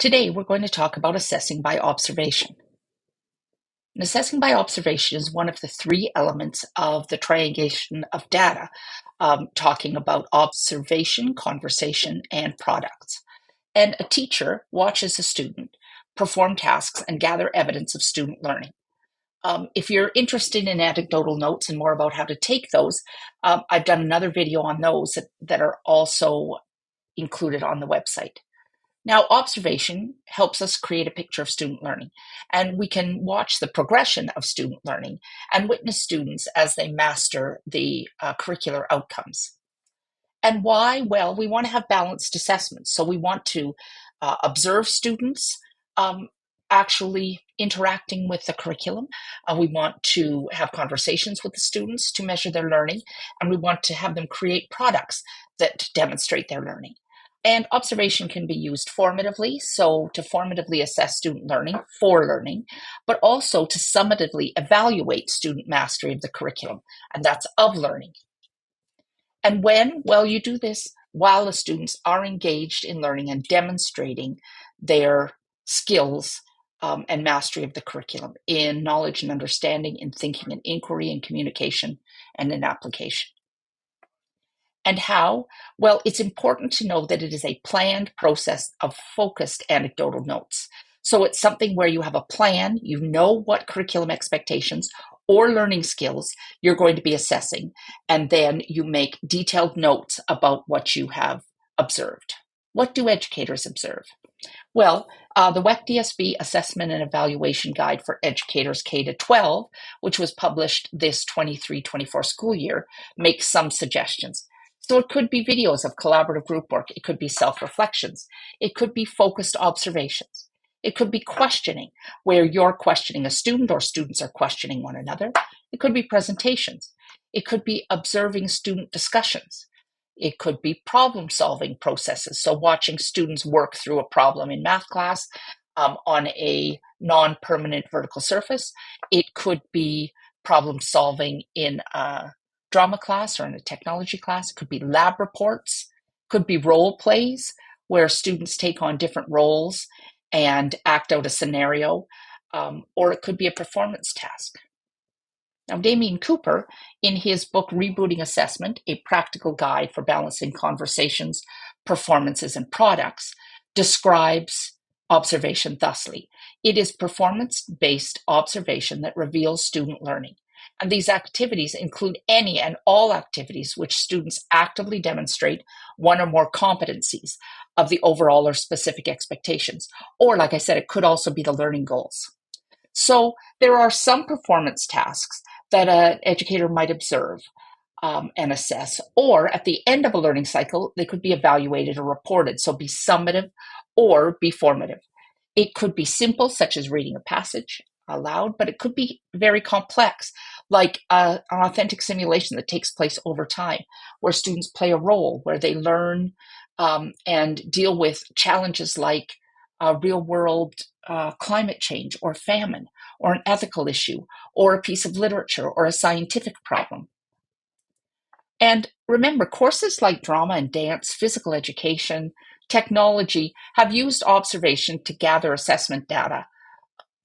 Today, we're going to talk about assessing by observation. And assessing by observation is one of the three elements of the triangulation of data, talking about observation, conversation, and products. And a teacher watches a student perform tasks and gather evidence of student learning. If you're interested in anecdotal notes and more about how to take those, I've done another video on those that are also included on the website. Now, observation helps us create a picture of student learning, and we can watch the progression of student learning and witness students as they master the curricular outcomes. And why? Well, we want to have balanced assessments. So we want to observe students actually interacting with the curriculum. We want to have conversations with the students to measure their learning, and we want to have them create products that demonstrate their learning. And observation can be used formatively, so to formatively assess student learning for learning, but also to summatively evaluate student mastery of the curriculum, and that's of learning. And when? Well, you do this while the students are engaged in learning and demonstrating their skills and mastery of the curriculum in knowledge and understanding, in thinking and inquiry, in communication, and in application. And how? Well, it's important to know that it is a planned process of focused anecdotal notes. So it's something where you have a plan, you know what curriculum expectations or learning skills you're going to be assessing, and then you make detailed notes about what you have observed. What do educators observe? Well, the WEC-DSB Assessment and Evaluation Guide for Educators K-12, which was published this 23-24 school year, makes some suggestions. So it could be videos of collaborative group work. It could be self-reflections. It could be focused observations. It could be questioning, where you're questioning a student or students are questioning one another. It could be presentations. It could be observing student discussions. It could be problem-solving processes, so watching students work through a problem in math class on a non-permanent vertical surface. It could be problem-solving in a drama class or in a technology class. It could be lab reports. It could be role plays, where students take on different roles and act out a scenario, or it could be a performance task. Now, Damien Cooper, in his book Rebooting Assessment, A Practical Guide for Balancing Conversations, Performances, and Products, describes observation thusly. It is performance-based observation that reveals student learning. And these activities include any and all activities which students actively demonstrate one or more competencies of the overall or specific expectations. Or, like I said, it could also be the learning goals. So there are some performance tasks that an educator might observe and assess, or at the end of a learning cycle, they could be evaluated or reported, so be summative or be formative. It could be simple, such as reading a passage aloud, but it could be very complex, like an authentic simulation that takes place over time, where students play a role, where they learn and deal with challenges like real-world climate change or famine or an ethical issue or a piece of literature or a scientific problem. And remember, courses like drama and dance, physical education, technology have used observation to gather assessment data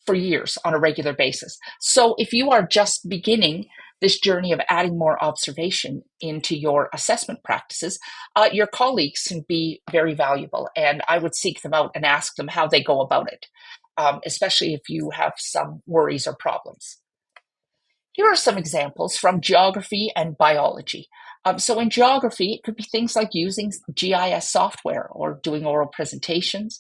for years on a regular basis. So if you are just beginning this journey of adding more observation into your assessment practices, your colleagues can be very valuable, and I would seek them out and ask them how they go about it, especially if you have some worries or problems. Here are some examples from geography and biology. So in geography, it could be things like using GIS software or doing oral presentations,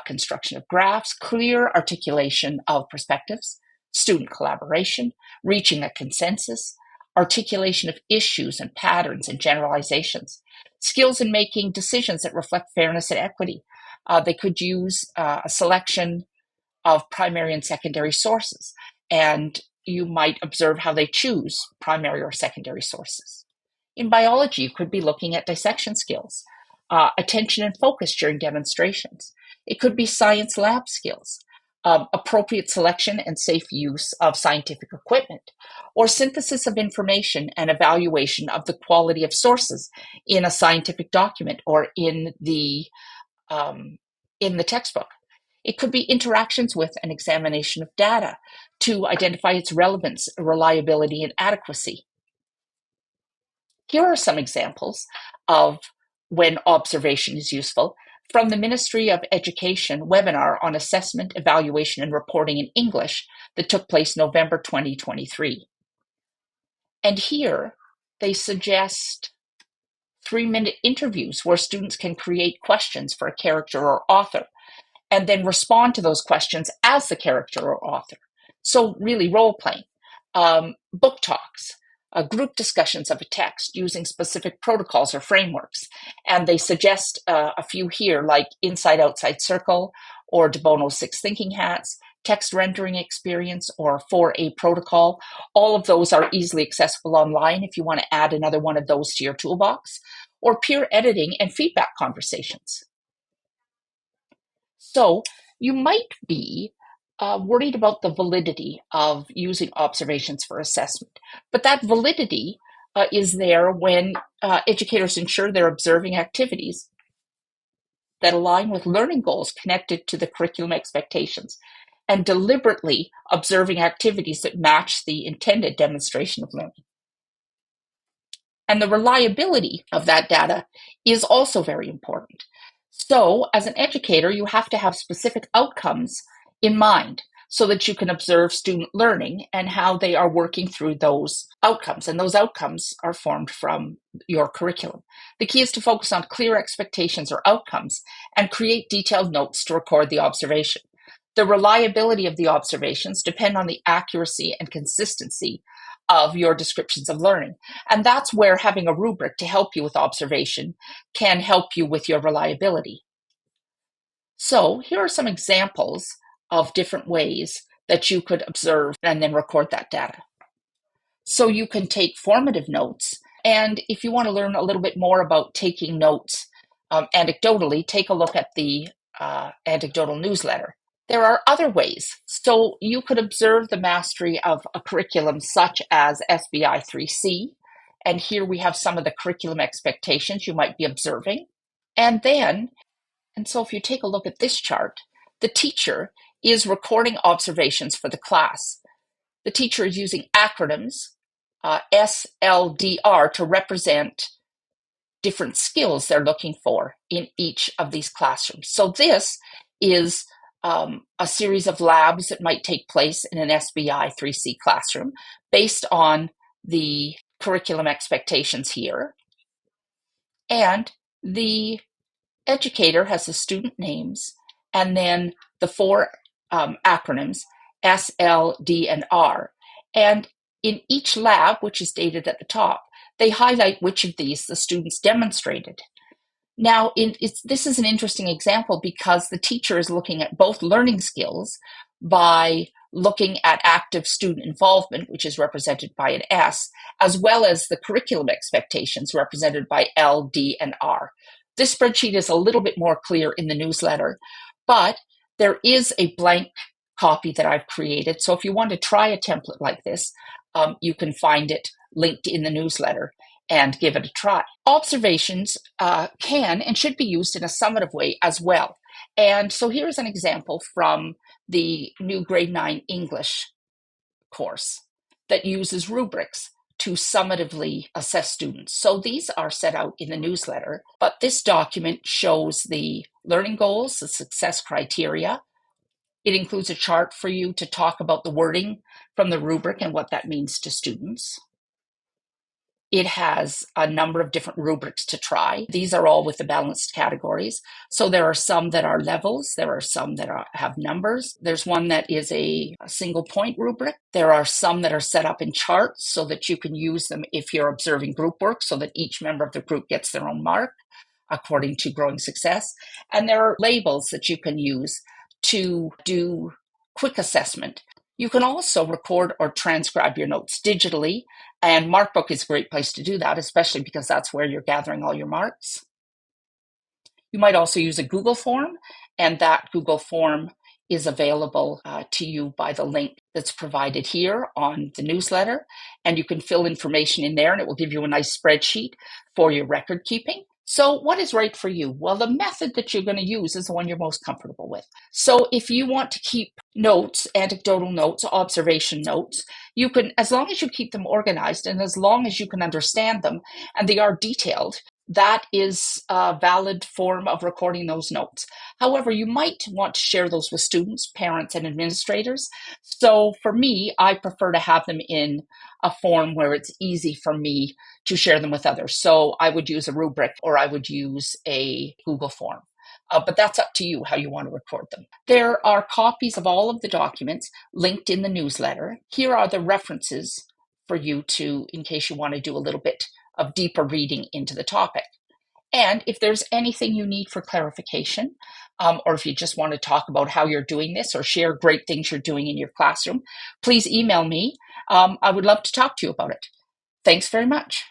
construction of graphs, clear articulation of perspectives, student collaboration, reaching a consensus, articulation of issues and patterns and generalizations, skills in making decisions that reflect fairness and equity. They could use a selection of primary and secondary sources, and you might observe how they choose primary or secondary sources. In biology, you could be looking at dissection skills, attention and focus during demonstrations. It could be science lab skills, appropriate selection and safe use of scientific equipment, or synthesis of information and evaluation of the quality of sources in a scientific document or in the textbook. It could be interactions with an examination of data to identify its relevance, reliability, and adequacy. Here are some examples of when observation is useful from the Ministry of Education webinar on assessment, evaluation, and reporting in English that took place November 2023. And here they suggest 3-minute interviews where students can create questions for a character or author and then respond to those questions as the character or author. So really role playing, book talks, group discussions of a text using specific protocols or frameworks. And they suggest a few here like Inside Outside Circle or De Bono's 6 Thinking Hats, text rendering experience, or 4A protocol. All of those are easily accessible online if you want to add another one of those to your toolbox, or peer editing and feedback conversations. So you might be worried about the validity of using observations for assessment, but that validity is there when educators ensure they're observing activities that align with learning goals connected to the curriculum expectations and deliberately observing activities that match the intended demonstration of learning. And the reliability of that data is also very important. So as an educator, you have to have specific outcomes in mind so that you can observe student learning and how they are working through those outcomes. And those outcomes are formed from your curriculum. The key is to focus on clear expectations or outcomes and create detailed notes to record the observation. The reliability of the observations depend on the accuracy and consistency of your descriptions of learning. And that's where having a rubric to help you with observation can help you with your reliability. So here are some examples of different ways that you could observe and then record that data. So you can take formative notes. And if you want to learn a little bit more about taking notes anecdotally, take a look at the anecdotal newsletter. There are other ways. So you could observe the mastery of a curriculum such as SBI 3C. And here we have some of the curriculum expectations you might be observing. And so if you take a look at this chart, the teacher is recording observations for the class. The teacher is using acronyms, SLDR, to represent different skills they're looking for in each of these classrooms. So this is a series of labs that might take place in an SBI 3C classroom based on the curriculum expectations here. And the educator has the student names and then the 4 acronyms, S, L, D, and R. And in each lab, which is dated at the top, they highlight which of these the students demonstrated. Now, this is an interesting example because the teacher is looking at both learning skills by looking at active student involvement, which is represented by an S, as well as the curriculum expectations represented by L, D, and R. This spreadsheet is a little bit more clear in the newsletter, but there is a blank copy that I've created. So if you want to try a template like this, you can find it linked in the newsletter and give it a try. Observations can and should be used in a summative way as well. And so here's an example from the new grade 9 English course that uses rubrics to summatively assess students. So these are set out in the newsletter, but this document shows the learning goals, the success criteria. It includes a chart for you to talk about the wording from the rubric and what that means to students. It has a number of different rubrics to try. These are all with the balanced categories. So there are some that are levels. There are some that have numbers. There's one that is a single point rubric. There are some that are set up in charts so that you can use them if you're observing group work so that each member of the group gets their own mark according to growing success. And there are labels that you can use to do quick assessment. You can also record or transcribe your notes digitally, and Markbook is a great place to do that, especially because that's where you're gathering all your marks. You might also use a Google form, and that Google form is available to you by the link that's provided here on the newsletter, and you can fill information in there, and it will give you a nice spreadsheet for your record keeping. So, what is right for you? Well, the method that you're going to use is the one you're most comfortable with. So, if you want to keep notes, anecdotal notes, observation notes, you can, as long as you keep them organized and as long as you can understand them and they are detailed, that is a valid form of recording those notes. However, you might want to share those with students, parents, and administrators. So, for me, I prefer to have them in a form where it's easy for me to share them with others. So I would use a rubric or I would use a Google form. But that's up to you how you want to record them. There are copies of all of the documents linked in the newsletter. Here are the references for you to, in case you want to do a little bit of deeper reading into the topic. And if there's anything you need for clarification, or if you just want to talk about how you're doing this or share great things you're doing in your classroom, please email me. I would love to talk to you about it. Thanks very much.